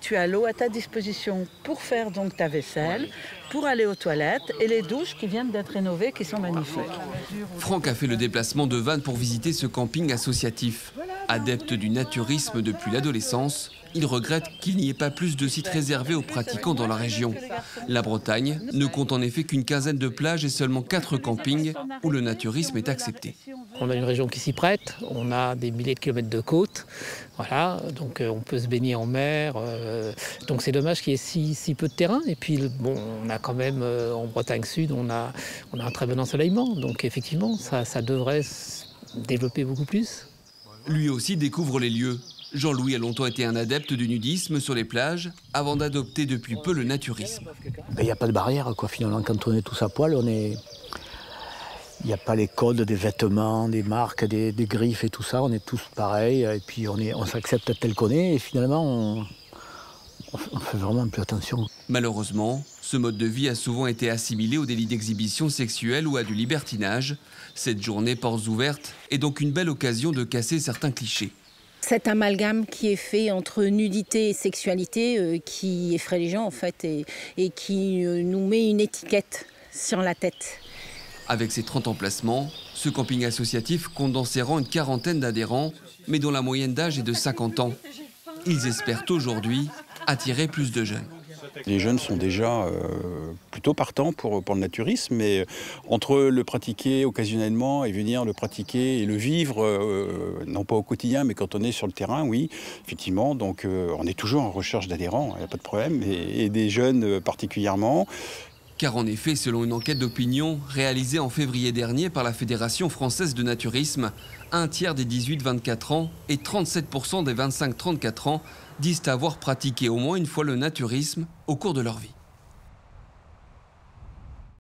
Tu as l'eau à ta disposition pour faire donc ta vaisselle, pour aller aux toilettes et les douches qui viennent d'être rénovées, qui sont magnifiques. Franck a fait le déplacement de Vannes pour visiter ce camping associatif. Adepte du naturisme depuis l'adolescence, il regrette qu'il n'y ait pas plus de sites réservés aux pratiquants dans la région. La Bretagne ne compte en effet qu'une quinzaine de plages et seulement 4 campings où le naturisme est accepté. On a une région qui s'y prête, on a des milliers de kilomètres de côte, voilà, donc on peut se baigner en mer, donc c'est dommage qu'il y ait si peu de terrain. Et puis bon, on a quand même en Bretagne Sud, on a un très bon ensoleillement, donc effectivement ça devrait se développer beaucoup plus. Lui aussi découvre les lieux. Jean-Louis a longtemps été un adepte du nudisme sur les plages, avant d'adopter depuis peu le naturisme. Il n'y a pas de barrière, quoi. Finalement, quand on est tous à poil, il n'y a pas les codes des vêtements, des marques, des griffes et tout ça. On est tous pareils, et puis on s'accepte tel qu'on est, et finalement, on fait vraiment plus attention. Malheureusement, ce mode de vie a souvent été assimilé au délit d'exhibition sexuelle ou à du libertinage. Cette journée portes ouvertes est donc une belle occasion de casser certains clichés. Cet amalgame qui est fait entre nudité et sexualité qui effraie les gens en fait et qui nous met une étiquette sur la tête. Avec ses 30 emplacements, ce camping associatif compte dans ses rangs une quarantaine d'adhérents, mais dont la moyenne d'âge est de 50 ans. Ils espèrent aujourd'hui attirer plus de jeunes. Les jeunes sont déjà plutôt partants pour le naturisme, mais entre le pratiquer occasionnellement et venir le pratiquer et le vivre, non pas au quotidien, mais quand on est sur le terrain, oui, effectivement. Donc on est toujours en recherche d'adhérents, il n'y a pas de problème, et des jeunes particulièrement. Car en effet, selon une enquête d'opinion réalisée en février dernier par la Fédération française de naturisme, un tiers des 18-24 ans et 37% des 25-34 ans disent avoir pratiqué au moins une fois le naturisme au cours de leur vie.